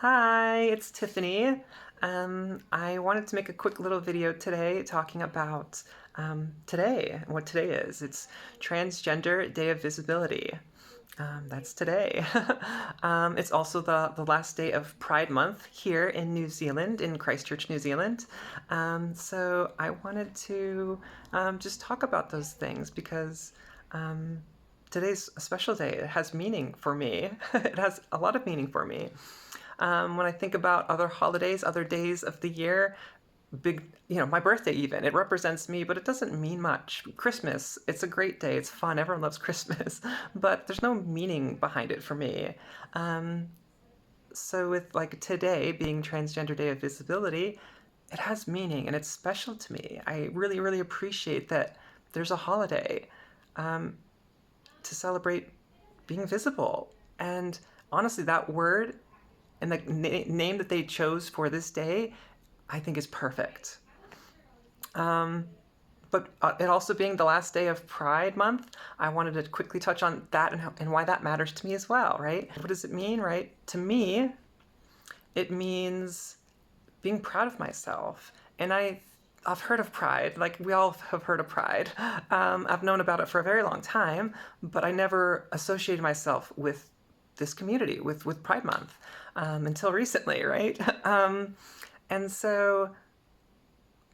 Hi, it's Tiffany. I wanted to make a quick little video today talking about what today is. It's Transgender Day of Visibility. That's today. It's also the last day of Pride Month here in New Zealand, in Christchurch, New Zealand. So I wanted to just talk about those things because today's a special day. It has meaning for me. It has a lot of meaning for me. When I think about other holidays, other days of the year, my birthday even, it represents me, but it doesn't mean much. Christmas, it's a great day, it's fun, everyone loves Christmas, but there's no meaning behind it for me. Um, so with like today being Transgender Day of Visibility, it has meaning and it's special to me. I really, really appreciate that there's a holiday um, to celebrate being visible. And honestly, that word and the name that they chose for this day, I think is perfect. Um, but it also being the last day of Pride Month, I wanted to quickly touch on that and why that matters to me as well, right? What does it mean, right? To me, it means being proud of myself. And I've heard of Pride, like we all have heard of Pride. I've known about it for a very long time, but I never associated myself with this community, with Pride Month, until recently, right? And so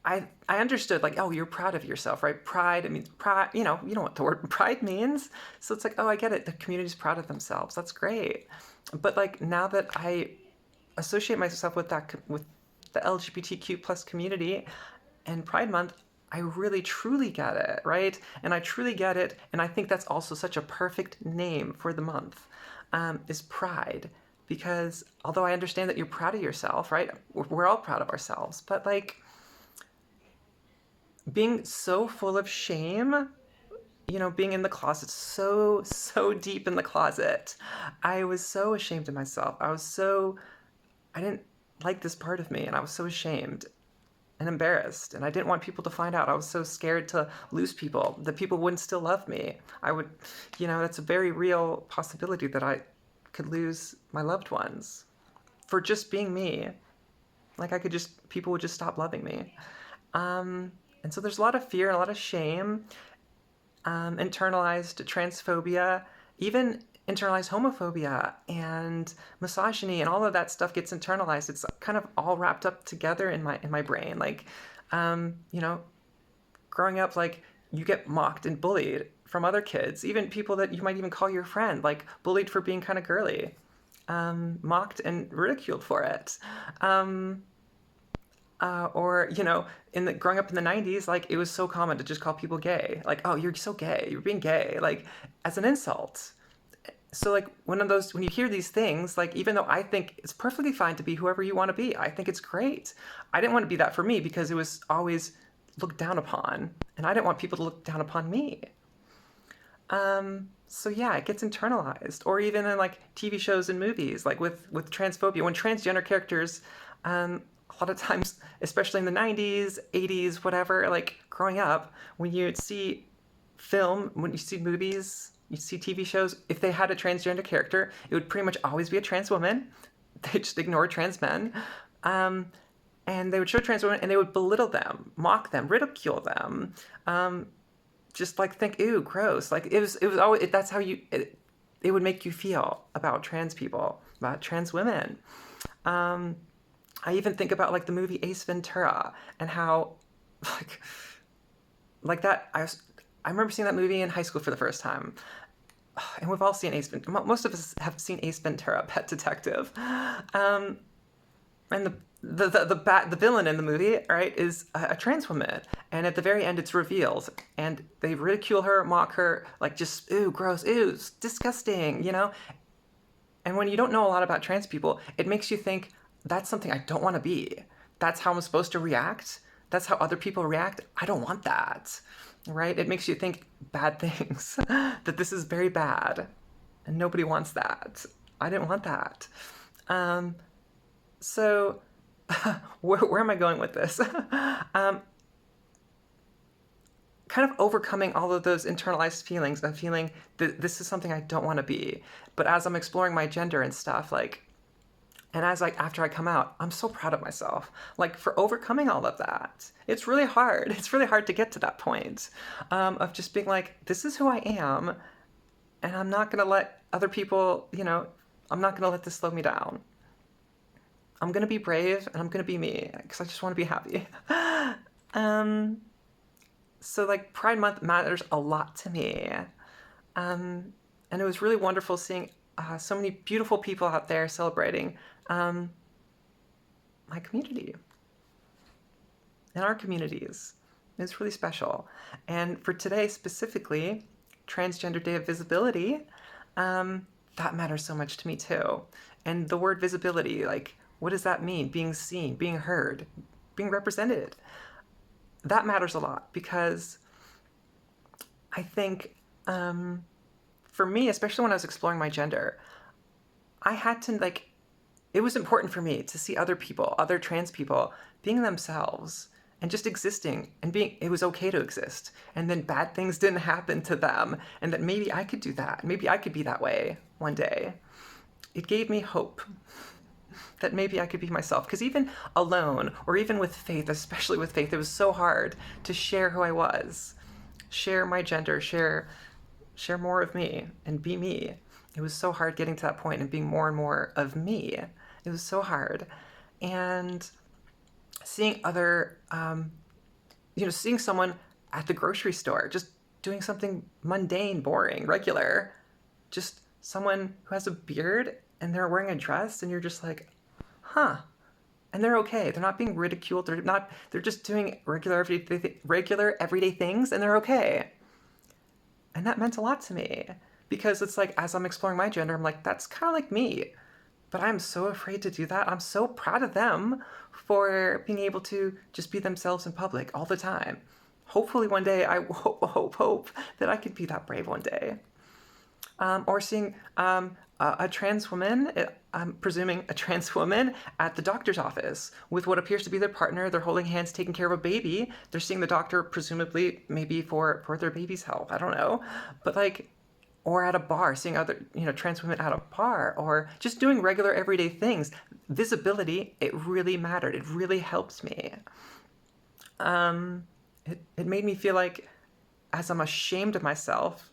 I understood like, oh, you're proud of yourself, right? Pride, it means pride, you know what the word pride means. So it's like, oh, I get it. The community's proud of themselves. That's great. But like now that I associate myself with with the LGBTQ plus community and Pride Month, I really truly get it, right? And I truly get it. And I think that's also such a perfect name for the month, is Pride. Because although I understand that you're proud of yourself, right? We're all proud of ourselves, but like being so full of shame, being in the closet, so deep in the closet. I was so ashamed of myself. I didn't like this part of me, and I was so ashamed and embarrassed, and I didn't want people to find out. I was so scared to lose people, that people wouldn't still love me. That's a very real possibility that I could lose my loved ones for just being me. Like people would just stop loving me. And so there's a lot of fear and a lot of shame, internalized transphobia, even internalized homophobia and misogyny, and all of that stuff gets internalized. It's kind of all wrapped up together in my brain. Like, growing up, like you get mocked and bullied from other kids, even people that you might even call your friend, like bullied for being kind of girly, mocked and ridiculed for it. Or growing up in the 90s, like it was so common to just call people gay, like, oh, you're so gay, you're being gay, like as an insult. So like when you hear these things, like even though I think it's perfectly fine to be whoever you want to be, I think it's great. I didn't want to be that for me because it was always looked down upon, and I didn't want people to look down upon me. So yeah, it gets internalized, or even in like TV shows and movies, like with transphobia, when transgender characters, a lot of times, especially in the 90s, 80s, whatever, like growing up, when you see when you see movies, you see TV shows, if they had a transgender character, it would pretty much always be a trans woman. They just ignore trans men. And they would show trans women and they would belittle them, mock them, ridicule them. Just like think, ew, gross. Like it was always, that's how it would make you feel about trans people, about trans women. I even think about like the movie Ace Ventura and how like that. I remember seeing that movie in high school for the first time, and we've all seen Ace Ventura. Most of us have seen Ace Ventura, Pet Detective, and the villain in the movie, right, is a trans woman, and at the very end it's revealed, and they ridicule her, mock her, like just ooh, gross, ooh, it's disgusting, And when you don't know a lot about trans people, it makes you think, that's something I don't want to be. That's how I'm supposed to react. That's how other people react. I don't want that, right? It makes you think bad things, that this is very bad, and nobody wants that. I didn't want that. So where am I going with this? Kind of overcoming all of those internalized feelings of feeling that this is something I don't want to be. But as I'm exploring my gender and stuff, like And as like after I come out, I'm so proud of myself, like for overcoming all of that. It's really hard. It's really hard to get to that point of just being like, this is who I am, and I'm not gonna let other people, I'm not gonna let this slow me down. I'm gonna be brave and I'm gonna be me because I just want to be happy. um, so like Pride Month matters a lot to me, and it was really wonderful seeing so many beautiful people out there celebrating um, my community and our communities. It's really special. And for today specifically, Transgender Day of Visibility, that matters so much to me too. And the word visibility, like, what does that mean? Being seen, being heard, being represented. That matters a lot because I think for me, especially when I was exploring my gender, I had to like, it was important for me to see other people, other trans people, being themselves and just existing and being, it was okay to exist. And then bad things didn't happen to them. And that maybe I could do that. Maybe I could be that way one day. It gave me hope that maybe I could be myself. Because even alone, or even with faith, especially with faith, it was so hard to share who I was, share my gender, share more of me and be me. It was so hard getting to that point and being more and more of me. It was so hard. And seeing other, seeing someone at the grocery store, just doing something mundane, boring, regular, just someone who has a beard and they're wearing a dress and you're just like, huh. And they're okay. They're not being ridiculed. They're just doing regular everyday things and they're okay. And that meant a lot to me because it's like, as I'm exploring my gender, I'm like, that's kind of like me. But I'm so afraid to do that. I'm so proud of them for being able to just be themselves in public all the time. Hopefully one day, I hope that I could be that brave one day. Or seeing a trans woman, I'm presuming a trans woman, at the doctor's office with what appears to be their partner. They're holding hands, taking care of a baby. They're seeing the doctor, presumably maybe for their baby's health. I don't know. But like, or at a bar, seeing other, trans women at a bar, or just doing regular everyday things. Visibility, it really mattered. It really helped me. It made me feel like, as I'm ashamed of myself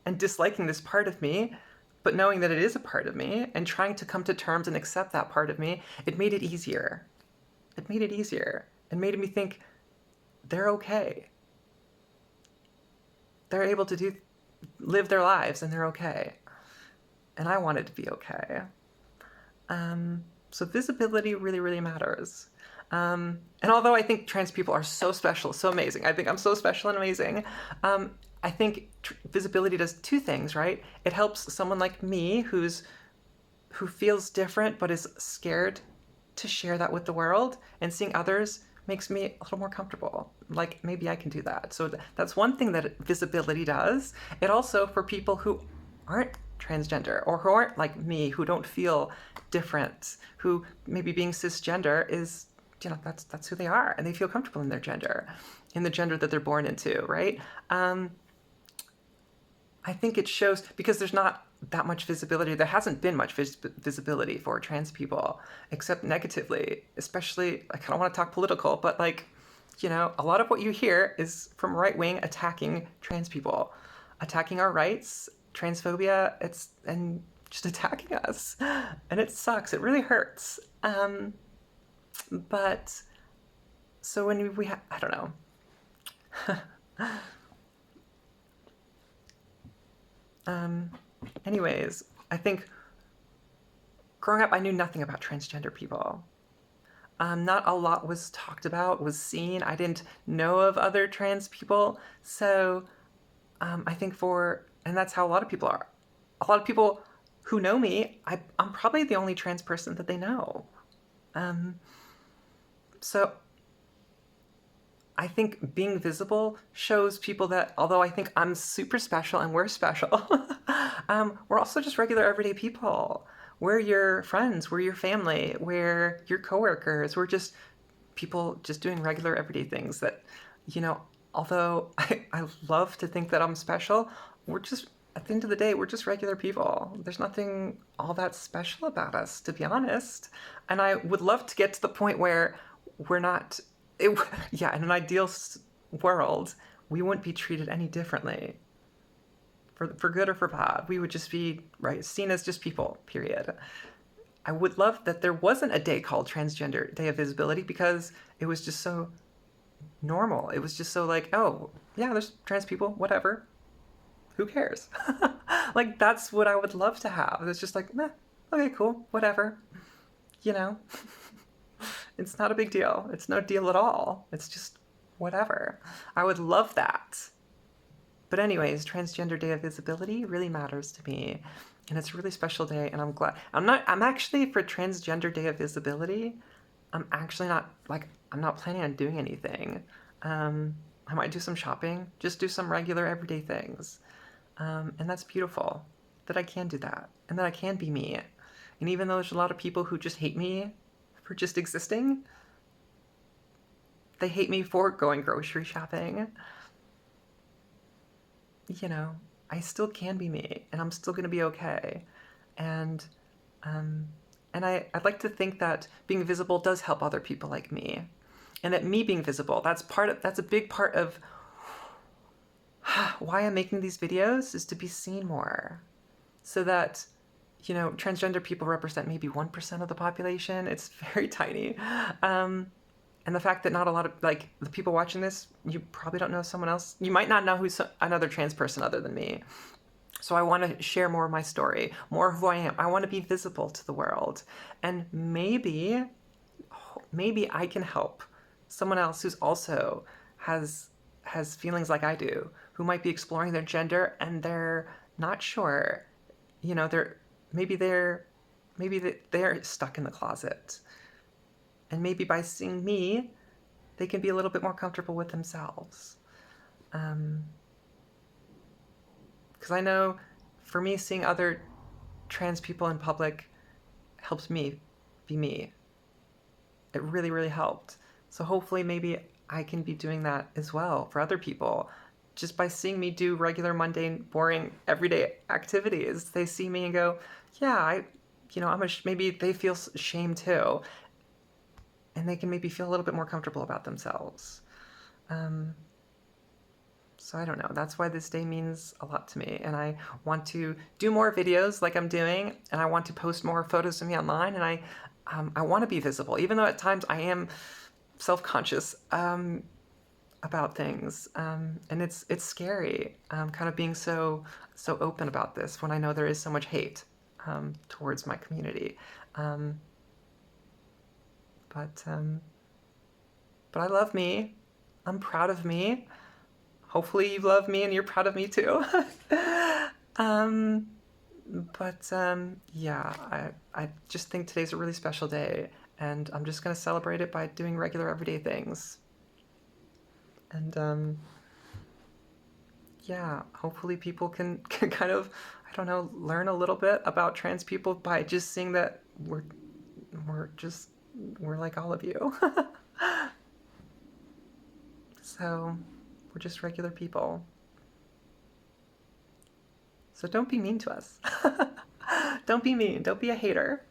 and disliking this part of me, but knowing that it is a part of me and trying to come to terms and accept that part of me, it made it easier. It made it easier. It made me think, they're okay. They're able to live their lives and they're okay. And I wanted to be okay. So visibility really, really matters. And although I think trans people are so special, so amazing, I think I'm so special and amazing, I think visibility does two things, right? It helps someone like me who feels different but is scared to share that with the world, and seeing others makes me a little more comfortable. Like, maybe I can do that. So that's one thing that visibility does. It also, for people who aren't transgender or who aren't like me, who don't feel different, who maybe being cisgender is, that's who they are, and they feel comfortable in their gender, in the gender that they're born into, right? I think it shows, because there's not that much visibility. There hasn't been much visibility for trans people, except negatively, especially, I don't want to talk political, but like, a lot of what you hear is from right wing attacking trans people, attacking our rights, transphobia, and just attacking us. And it sucks. It really hurts. But so when I don't know. Anyways, I think growing up, I knew nothing about transgender people. Not a lot was talked about, was seen. I didn't know of other trans people. So I think and that's how a lot of people are. A lot of people who know me, I'm probably the only trans person that they know. So I think being visible shows people that, although I think I'm super special and we're special, we're also just regular everyday people. We're your friends, we're your family, we're your coworkers, we're just people just doing regular everyday things that, although I love to think that I'm special, we're just at the end of the day, we're just regular people. There's nothing all that special about us, to be honest. And I would love to get to the point where we're not, it, yeah, in an ideal world, we wouldn't be treated any differently. For good or for bad, we would just be right seen as just people, period. I would love that there wasn't a day called Transgender Day of Visibility, because it was just so normal. It was just so like, oh, yeah, there's trans people, whatever. Who cares? Like, that's what I would love to have. It's just like, meh, okay, cool, whatever. You know? It's not a big deal. It's no deal at all. It's just whatever. I would love that. But anyways, Transgender Day of Visibility really matters to me. And it's a really special day, and I'm glad. I'm actually, for Transgender Day of Visibility, I'm actually not, like, I'm not planning on doing anything. I might do some shopping, just do some regular everyday things. And that's beautiful, that I can do that, and that I can be me. And even though there's a lot of people who just hate me for just existing, they hate me for going grocery shopping, you know, I still can be me, and I'm still gonna be okay. And I'd like to think that being visible does help other people like me, and that me being visible, that's a big part of why I'm making these videos, is to be seen more, so that, you know, transgender people represent maybe 1% of the population. It's very tiny. And the fact that not a lot of, like, the people watching this, you probably don't know someone else. You might not know who's another trans person other than me. So I want to share more of my story, more of who I am. I want to be visible to the world. And maybe I can help someone else who's also has feelings like I do, who might be exploring their gender and they're not sure. You know, maybe they're stuck in the closet. And maybe by seeing me, they can be a little bit more comfortable with themselves. Because I know, for me, seeing other trans people in public helps me be me. It really, really helped. So hopefully maybe I can be doing that as well for other people. Just by seeing me do regular, mundane, boring, everyday activities, they see me and go, yeah, maybe they feel shame too. And they can maybe feel a little bit more comfortable about themselves. So I don't know. That's why this day means a lot to me. And I want to do more videos like I'm doing, and I want to post more photos of me online, and I want to be visible, even though at times I am self-conscious about things. And it's scary, kind of being so open about this when I know there is so much hate towards my community. But I love me. I'm proud of me. Hopefully you love me and you're proud of me too. Yeah, I just think today's a really special day, and I'm just gonna celebrate it by doing regular everyday things. And yeah, hopefully people can kind of, I don't know, learn a little bit about trans people by just seeing that we're like all of you. So we're just regular people. So don't be mean to us. Don't be mean. Don't be a hater.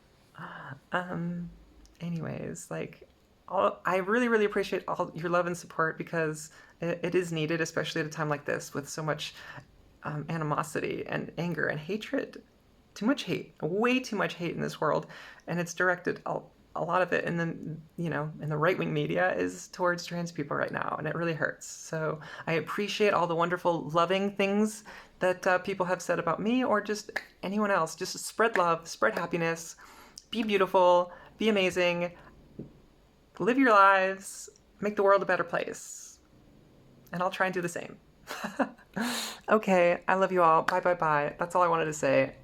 Anyways, like, I really, really appreciate all your love and support, because it is needed, especially at a time like this with so much animosity and anger and hatred. Too much hate, way too much hate in this world, and it's directed, a lot of it in the right-wing media is towards trans people right now, and it really hurts. So I appreciate all the wonderful, loving things that people have said about me, or just anyone else. Just spread love, spread happiness, be beautiful, be amazing, live your lives, make the world a better place. And I'll try and do the same. Okay, I love you all. Bye, bye, bye. That's all I wanted to say.